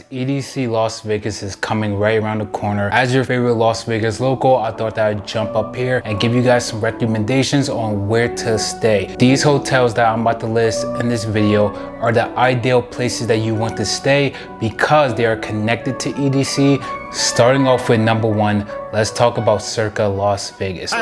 EDC Las Vegas is coming right around the corner. As your favorite Las Vegas local, I thought that I'd jump up here and give you guys some recommendations on where to stay. These hotels that I'm about to list in this video are the ideal places that you want to stay because they are connected to EDC. Starting off with number one, let's talk about Circa Las Vegas.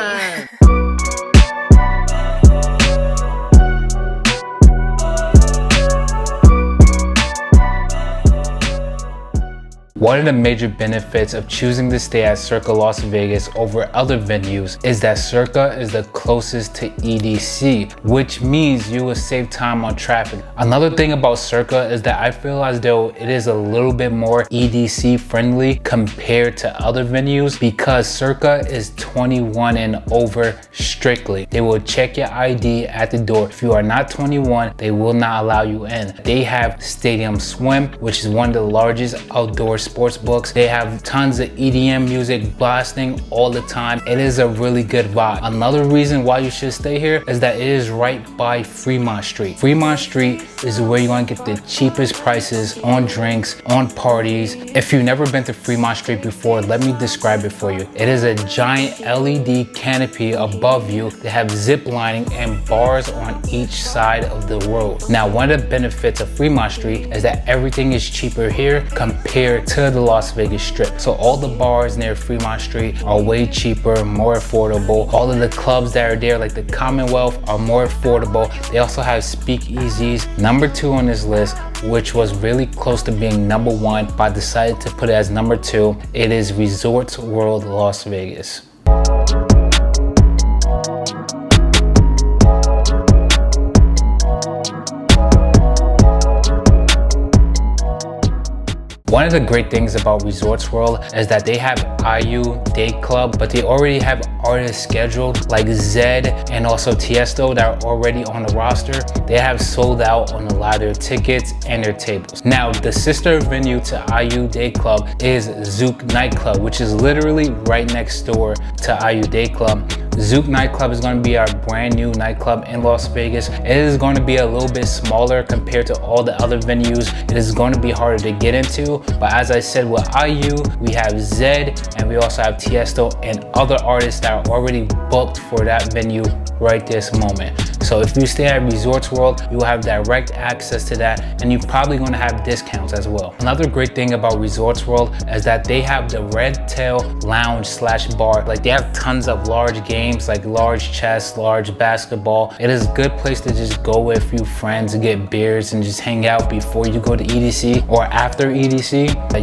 One of the major benefits of choosing to stay at Circa Las Vegas over other venues is that Circa is the closest to EDC, which means you will save time on traffic. Another thing about Circa is that I feel as though it is a little bit more EDC friendly compared to other venues because Circa is 21 and over strictly. They will check your ID at the door. If you are not 21, they will not allow you in. They have Stadium Swim, which is one of the largest outdoor sports books. They have tons of EDM music blasting all the time. It is a really good vibe. Another reason why you should stay here is that it is right by Fremont Street. Fremont Street is where you're gonna get the cheapest prices on drinks, on parties. If you've never been to Fremont Street before, let me describe it for you. It is a giant LED canopy above you. They have zip lining and bars on each side of the road. Now, one of the benefits of Fremont Street is that everything is cheaper here compared to the Las Vegas Strip. So all the bars near Fremont Street are way cheaper, more affordable. All of the clubs that are there, like the Commonwealth, are more affordable. They also have speakeasies. Number two on this list, which was really close to being number one, but I decided to put it as number two. It is Resorts World Las Vegas. One of the great things about Resorts World is that they have IU Day Club, but they already have artists scheduled like Zed and also Tiesto that are already on the roster. They have sold out on a lot of their tickets and their tables. Now, the sister venue to IU Day Club is Zouk Nightclub, which is literally right next door to IU Day Club. Zouk Nightclub is going to be our brand new nightclub in Las Vegas. It is going to be a little bit smaller compared to all the other venues. It is going to be harder to get into, but as I said, with IU, we have Zed and we also have Tiesto and other artists that are already booked for that venue right this moment. So if you stay at Resorts World, you will have direct access to that and you're probably going to have discounts as well. Another great thing about Resorts World is that they have the Red Tail Lounge / bar. Like, they have tons of large games like large chess, large basketball. It is a good place to just go with a few friends and get beers and just hang out before you go to EDC or after EDC.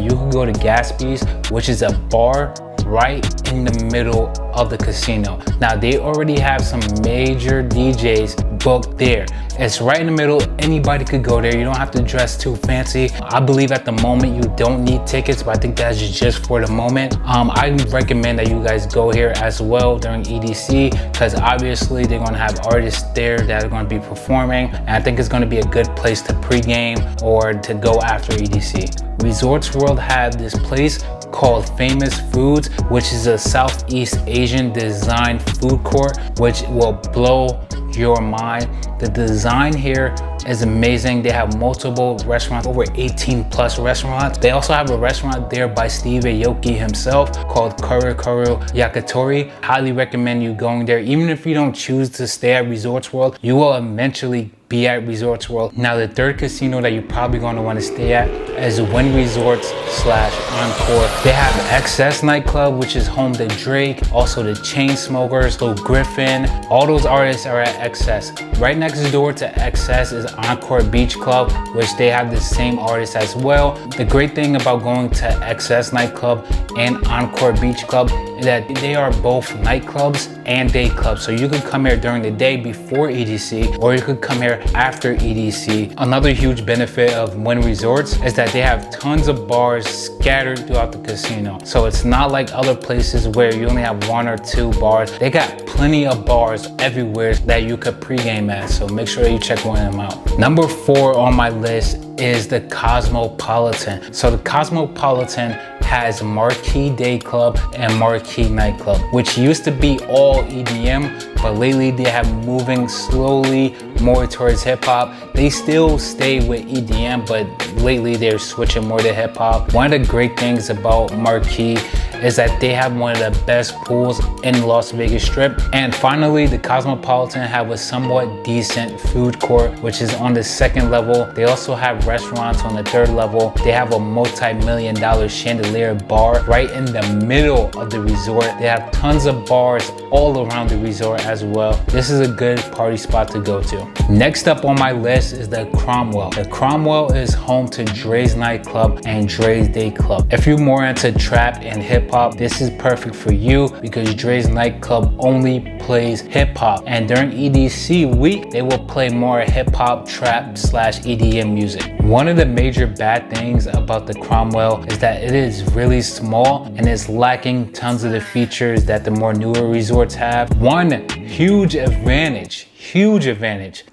You can go to Gatsby's, which is a bar right in the middle of the casino. Now, they already have some major DJs booked there. It's right in the middle. Anybody could go there. You don't have to dress too fancy. I believe at the moment you don't need tickets, but I think that's just for the moment. I recommend that you guys go here as well during EDC because obviously they're going to have artists there that are going to be performing, and I think it's going to be a good place to pregame or to go after EDC. Resorts World have this place called Famous Foods, which is a Southeast Asian design food court, which will blow your mind. The design here is amazing. They have multiple restaurants, over 18 plus restaurants. They also have a restaurant there by Steve Aoki himself called Kuru Kuru Yakitori. Highly recommend you going there. Even if you don't choose to stay at Resorts World, you will eventually be at Resorts World. Now, the third casino that you're probably going to want to stay at is Wynn Resorts / Encore. They have XS Nightclub, which is home to Drake, also the Chainsmokers, so Griffin. All those artists are at XS. Right next door to XS is Encore Beach Club, which they have the same artists as well. The great thing about going to XS Nightclub and Encore Beach Club is that they are both nightclubs and day clubs. So you could come here during the day before EDC, or you could come here after EDC. Another huge benefit of Wynn Resorts is that they have tons of bars scattered throughout the casino. So it's not like other places where you only have one or two bars. They got plenty of bars everywhere that you could pregame at. So make sure you check one of them out. Number 4 on my list is the Cosmopolitan. So the Cosmopolitan has Marquee Day Club and Marquee Nightclub, which used to be all EDM, but lately they have moving slowly more towards hip hop. They still stay with EDM, but lately they're switching more to hip hop. One of the great things about Marquee is that they have one of the best pools in Las Vegas Strip. And finally, the Cosmopolitan have a somewhat decent food court, which is on the second level. They also have restaurants on the third level. They have a multi-million-dollar chandelier bar right in the middle of the resort. They have tons of bars all around the resort as well. This is a good party spot to go to. Next up on my list is the Cromwell. The Cromwell is home to Dre's Nightclub and Dre's Day Club. If you're more into trap and hip hop, this is perfect for you because Dre's Nightclub only plays hip hop, and during EDC week they will play more hip hop, trap / EDM music. One of the major bad things about the Cromwell is that it is really small and is lacking tons of the features that the more newer resorts have. One huge advantage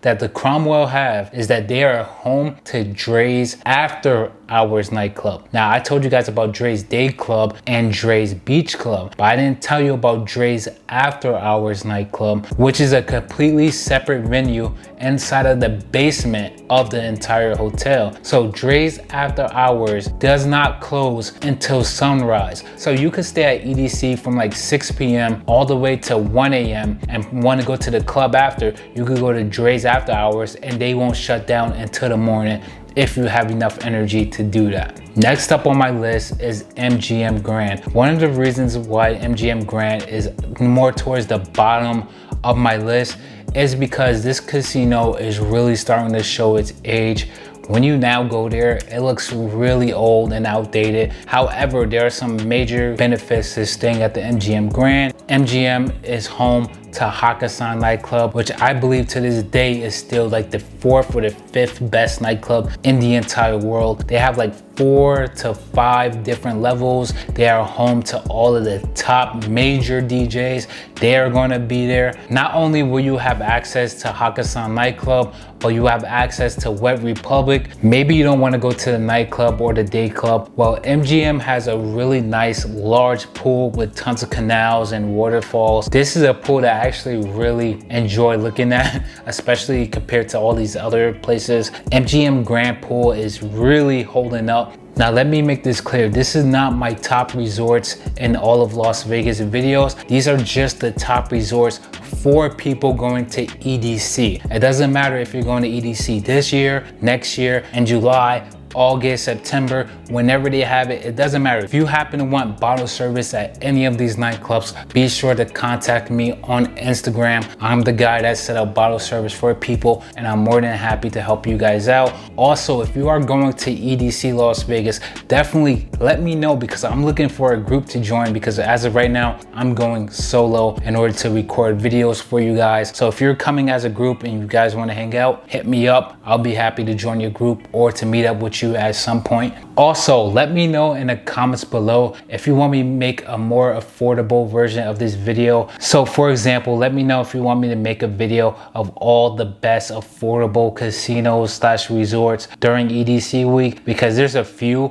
that the Cromwell have is that they are home to Dre's After Hours nightclub. Now, I told you guys about Dre's Day Club and Dre's Beach Club, but I didn't tell you about Dre's After Hours nightclub, which is a completely separate venue inside of the basement of the entire hotel. So Dre's After Hours does not close until sunrise. So you could stay at EDC from like 6 p.m. all the way to 1 a.m. and want to go to the club after, you could go to Dre's After Hours and they won't shut down until the morning if you have enough energy to do that. Next up on my list is MGM Grand. One of the reasons why MGM Grand is more towards the bottom of my list is because this casino is really starting to show its age. When you now go there, it looks really old and outdated. However, there are some major benefits to staying at the MGM Grand. MGM is home to Hakkasan nightclub, which I believe to this day is still like the 4th or the 5th best nightclub in the entire world. They have like 4 to 5 different levels. They are home to all of the top major DJs. They are going to be there. Not only will you have access to Hakkasan nightclub, but you have access to Wet Republic. Maybe you don't want to go to the nightclub or the day club. Well, MGM has a really nice large pool with tons of canals and waterfalls. This is a pool that I actually really enjoy looking at, especially compared to all these other places. MGM Grand Pool is really holding up. Now let me make this clear, this is not my top resorts in all of Las Vegas videos. These are just the top resorts for people going to EDC. It doesn't matter if you're going to EDC this year, next year, in July, August, September, whenever they have it, it doesn't matter. If you happen to want bottle service at any of these nightclubs, be sure to contact me on Instagram. I'm the guy that set up bottle service for people, and I'm more than happy to help you guys out. Also, if you are going to EDC Las Vegas, definitely let me know because I'm looking for a group to join, because as of right now, I'm going solo in order to record videos for you guys. So if you're coming as a group and you guys want to hang out, hit me up. I'll be happy to join your group or to meet up with you at some point. Also, let me know in the comments below if you want me to make a more affordable version of this video. So for example, let me know if you want me to make a video of all the best affordable casinos / resorts during EDC week, because there's a few